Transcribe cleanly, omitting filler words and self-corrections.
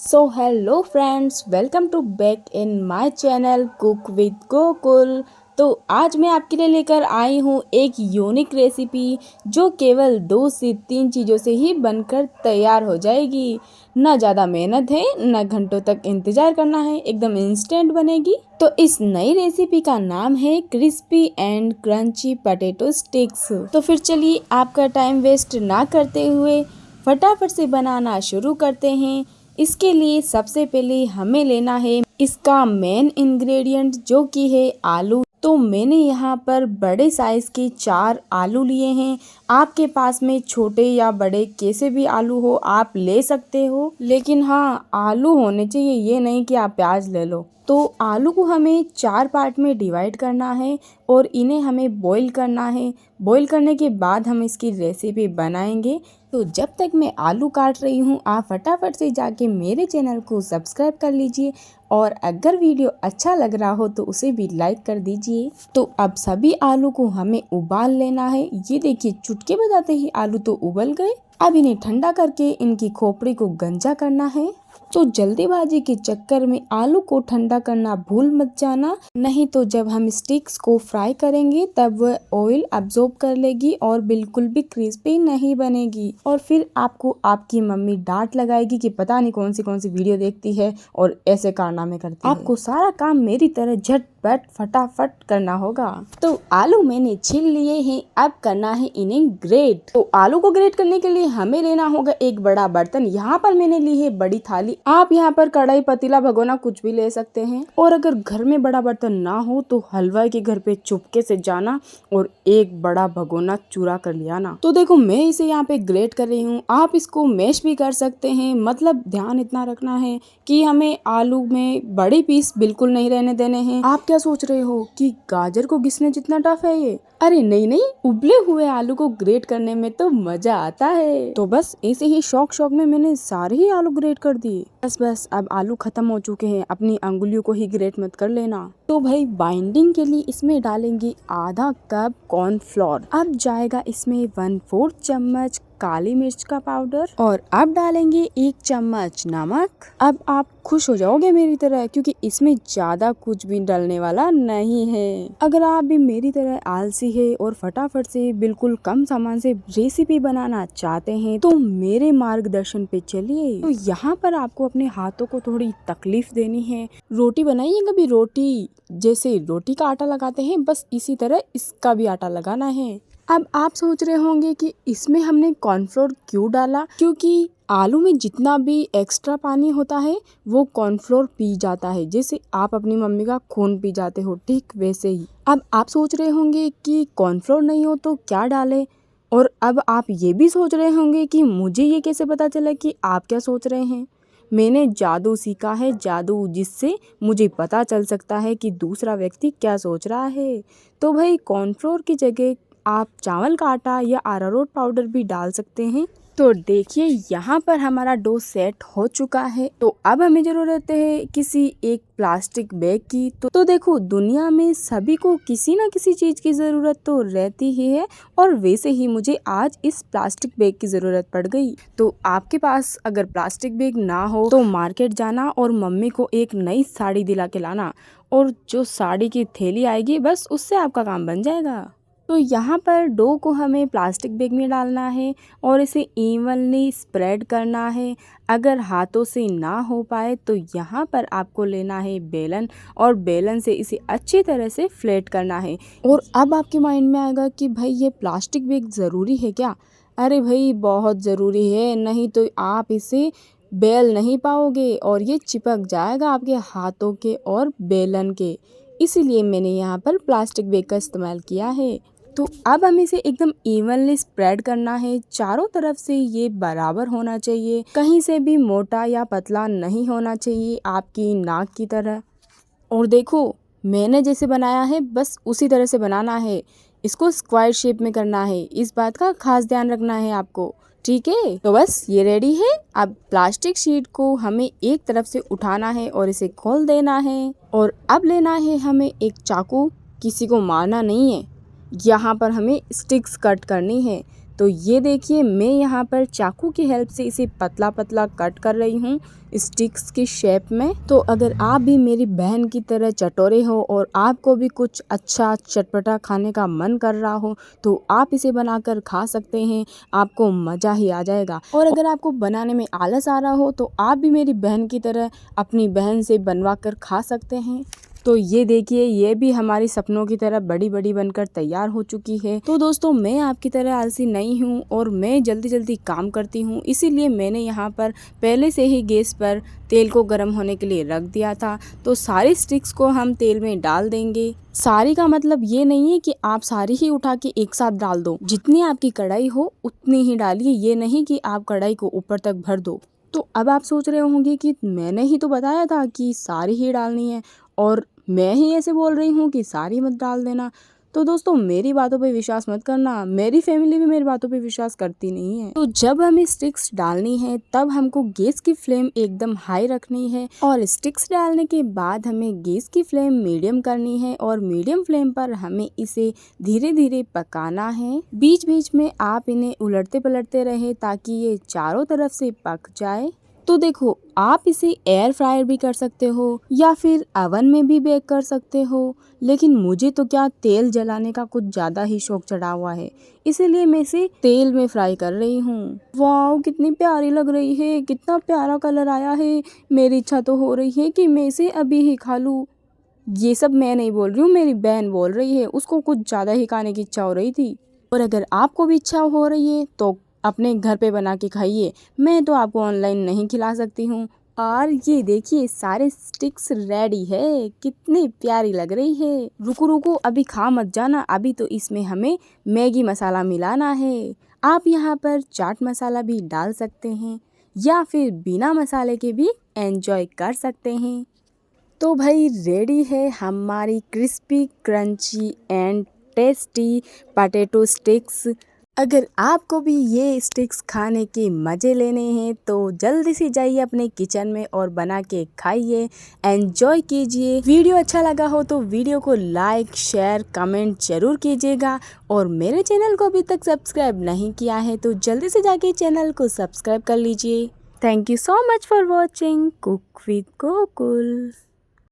So hello friends, welcome to back in my channel cook with Gokul. तो आज मैं आपके लिए लेकर आई हूँ एक यूनिक रेसिपी जो केवल 2 से 3 चीज़ों से ही बनकर तैयार हो जाएगी। ना ज़्यादा मेहनत है, ना घंटों तक इंतज़ार करना है, एकदम इंस्टेंट बनेगी। तो इस नई रेसिपी का नाम है crispy and crunchy potato sticks. तो फिर चलिए आपका टाइम वेस्ट ना करते हुए फटाफट से बनाना शुरू करते हैं। इसके लिए सबसे पहले हमें लेना है इसका मेन इंग्रेडिएंट जो कि है आलू। तो मैंने यहाँ पर बड़े साइज के 4 आलू लिए हैं। आपके पास में छोटे या बड़े कैसे भी आलू हो आप ले सकते हो, लेकिन हाँ आलू होने चाहिए, ये नहीं कि आप प्याज ले लो। तो आलू को हमें 4 पार्ट में डिवाइड करना है और इन्हें हमें बॉईल करना है। बॉईल करने के बाद हम इसकी रेसिपी बनाएंगे। तो जब तक मैं आलू काट रही हूँ आप फटाफट से जाके मेरे चैनल को सब्सक्राइब कर लीजिए और अगर वीडियो अच्छा लग रहा हो तो उसे भी लाइक कर दीजिए। तो अब सभी आलू को हमें उबाल लेना है। ये देखिए चुटकी बजाते ही आलू तो उबल गए। अब इन्हें ठंडा करके इनकी खोपड़ी को गंजा करना है। तो जल्दीबाजी के चक्कर में आलू को ठंडा करना भूल मत जाना, नहीं तो जब हम स्टिक्स को फ्राई करेंगे तब वह ऑयल अब्जॉर्ब कर लेगी और बिल्कुल भी क्रिस्पी नहीं बनेगी। और फिर आपको आपकी मम्मी डांट लगाएगी कि पता नहीं कौन सी वीडियो देखती है और ऐसे कारनामे करती है। आपको सारा काम मेरी तरह झटपट फटाफट करना होगा। तो आलू मैंने छील लिए हैं, अब करना है इन्हें ग्रेट। तो आलू को ग्रेट करने के लिए हमें लेना होगा एक बड़ा बर्तन। यहाँ पर मैंने ली है बड़ी थाली। आप यहाँ पर कढ़ाई, पतीला, भगोना कुछ भी ले सकते हैं। और अगर घर में बड़ा बर्तन ना हो तो हलवाई के घर पे चुपके से जाना और एक बड़ा भगोना चूरा कर लिया ना। तो देखो मैं इसे यहाँ पे ग्रेट कर रही हूँ, आप इसको मैश भी कर सकते हैं। मतलब ध्यान इतना रखना है कि हमें आलू में बड़े पीस बिल्कुल नहीं रहने देने हैं। आप क्या सोच रहे हो कि गाजर को घिसने जितना टफ है ये? अरे नहीं नहीं, उबले हुए आलू को ग्रेट करने में तो मजा आता है। तो बस ऐसे ही शौक में मैंने सारे ही आलू ग्रेट कर दिए। बस अब आलू खत्म हो चुके हैं, अपनी अंगुलियों को ही ग्रेट मत कर लेना। तो भाई बाइंडिंग के लिए इसमें डालेंगे आधा कप कॉर्नफ्लोर। अब जाएगा इसमें 1/4 चम्मच काली मिर्च का पाउडर और अब डालेंगे 1 चम्मच नमक। अब आप खुश हो जाओगे मेरी तरह, क्योंकि इसमें ज्यादा कुछ भी डालने वाला नहीं है। अगर आप भी मेरी तरह आलसी है और फटाफट से बिल्कुल कम सामान से रेसिपी बनाना चाहते हैं तो मेरे मार्गदर्शन पे चलिए। तो यहाँ पर आपको अपने हाथों को थोड़ी तकलीफ देनी है। रोटी बनाइए कभी, रोटी जैसे रोटी का आटा लगाते हैं बस इसी तरह इसका भी आटा लगाना है। अब आप सोच रहे होंगे कि इसमें हमने कॉर्नफ्लोर क्यों डाला, क्योंकि आलू में जितना भी एक्स्ट्रा पानी होता है वो कॉर्नफ्लोर पी जाता है, जैसे आप अपनी मम्मी का खून पी जाते हो, ठीक वैसे ही। अब आप सोच रहे होंगे कि कॉर्नफ्लोर नहीं हो तो क्या डालें, और अब आप ये भी सोच रहे होंगे कि मुझे ये कैसे पता चला कि आप क्या सोच रहे हैं। मैंने जादू सीखा है, जादू, जिससे मुझे पता चल सकता है कि दूसरा व्यक्ति क्या सोच रहा है। तो भाई कॉर्नफ्लोर की जगह आप चावल का आटा या अरारोट पाउडर भी डाल सकते हैं। तो देखिए यहाँ पर हमारा डो सेट हो चुका है। तो अब हमें जरूरत है किसी एक प्लास्टिक बैग की। तो देखो दुनिया में सभी को किसी ना किसी चीज की जरूरत तो रहती ही है, और वैसे ही मुझे आज इस प्लास्टिक बैग की जरूरत पड़ गई। तो आपके पास अगर प्लास्टिक बैग ना हो तो मार्केट जाना और मम्मी को एक नई साड़ी दिला के लाना, और जो साड़ी की थैली आएगी बस उससे आपका काम बन जाएगा। तो यहाँ पर डो को हमें प्लास्टिक बैग में डालना है और इसे इवनली स्प्रेड करना है। अगर हाथों से ना हो पाए तो यहाँ पर आपको लेना है बेलन, और बेलन से इसे अच्छी तरह से फ्लैट करना है। और अब आपके माइंड में आएगा कि भाई ये प्लास्टिक बैग ज़रूरी है क्या? अरे भाई बहुत ज़रूरी है, नहीं तो आप इसे बेल नहीं पाओगे और ये चिपक जाएगा आपके हाथों के और बेलन के। इसीलिए मैंने यहाँ पर प्लास्टिक बैग का इस्तेमाल किया है। तो अब हमें इसे एकदम इवनली स्प्रेड करना है, चारों तरफ से ये बराबर होना चाहिए, कहीं से भी मोटा या पतला नहीं होना चाहिए, आपकी नाक की तरह। और देखो मैंने जैसे बनाया है बस उसी तरह से बनाना है, इसको स्क्वायर शेप में करना है, इस बात का खास ध्यान रखना है आपको, ठीक है। तो बस ये रेडी है। अब प्लास्टिक शीट को हमें एक तरफ से उठाना है और इसे खोल देना है, और अब लेना है हमें एक चाकू। किसी को मारना नहीं है, यहाँ पर हमें स्टिक्स कट करनी है। तो ये देखिए मैं यहाँ पर चाकू की हेल्प से इसे पतला पतला कट कर रही हूँ स्टिक्स की शेप में। तो अगर आप भी मेरी बहन की तरह चटोरे हो और आपको भी कुछ अच्छा चटपटा खाने का मन कर रहा हो तो आप इसे बनाकर खा सकते हैं, आपको मज़ा ही आ जाएगा। और अगर आपको बनाने में आलस आ रहा हो तो आप भी मेरी बहन की तरह अपनी बहन से बनवा कर खा सकते हैं। तो ये देखिए ये भी हमारी सपनों की तरह बड़ी बड़ी बनकर तैयार हो चुकी है। तो दोस्तों मैं आपकी तरह आलसी नहीं हूँ और मैं जल्दी जल्दी काम करती हूँ, इसीलिए मैंने यहाँ पर पहले से ही गैस पर तेल को गर्म होने के लिए रख दिया था। तो सारी स्टिक्स को हम तेल में डाल देंगे। सारी का मतलब ये नहीं है कि आप सारी ही उठा के एक साथ डाल दो, जितनी आपकी कढ़ाई हो उतनी ही डालिए, ये नहीं कि आप कढ़ाई को ऊपर तक भर दो। तो अब आप सोच रहे होंगे कि मैंने ही तो बताया था कि सारी ही डालनी है और मैं ही ऐसे बोल रही हूँ कि सारी मत डाल देना। तो दोस्तों मेरी बातों पे विश्वास मत करना, मेरी फैमिली भी मेरी बातों पे विश्वास करती नहीं है। तो जब हमें स्टिक्स डालनी है तब हमको गैस की फ्लेम एकदम हाई रखनी है और स्टिक्स डालने के बाद हमें गैस की फ्लेम मीडियम करनी है और मीडियम फ्लेम पर हमें इसे धीरे धीरे पकाना है। बीच बीच में आप इन्हें उलटते पलटते रहे ताकि ये चारों तरफ से पक जाए। तो देखो आप इसे एयर फ्रायर भी कर सकते हो या फिर ओवन में भी बेक कर सकते हो, लेकिन मुझे तो क्या तेल जलाने का कुछ ज़्यादा ही शौक चढ़ा हुआ है, इसीलिए मैं इसे तेल में फ्राई कर रही हूँ। वाह कितनी प्यारी लग रही है, कितना प्यारा कलर आया है। मेरी इच्छा तो हो रही है कि मैं इसे अभी ही खा लूँ। ये सब मैं नहीं बोल रही हूँ, मेरी बहन बोल रही है, उसको कुछ ज़्यादा ही खाने की इच्छा हो रही थी। और अगर आपको भी इच्छा हो रही है तो अपने घर पे बना के खाइए, मैं तो आपको ऑनलाइन नहीं खिला सकती हूँ। और ये देखिए सारे स्टिक्स रेडी है, कितनी प्यारी लग रही है। रुको रुको अभी खा मत जाना, अभी तो इसमें हमें मैगी मसाला मिलाना है। आप यहाँ पर चाट मसाला भी डाल सकते हैं या फिर बिना मसाले के भी एंजॉय कर सकते हैं। तो भाई रेडी है हमारी crispy crunchy and tasty potato sticks. अगर आपको भी ये स्टिक्स खाने के मज़े लेने हैं तो जल्दी से जाइए अपने किचन में और बना के खाइए, एंजॉय कीजिए। वीडियो अच्छा लगा हो तो वीडियो को लाइक शेयर कमेंट जरूर कीजिएगा और मेरे चैनल को अभी तक सब्सक्राइब नहीं किया है तो जल्दी से जाके चैनल को सब्सक्राइब कर लीजिए। Thank you so much for watching cook with Gokul.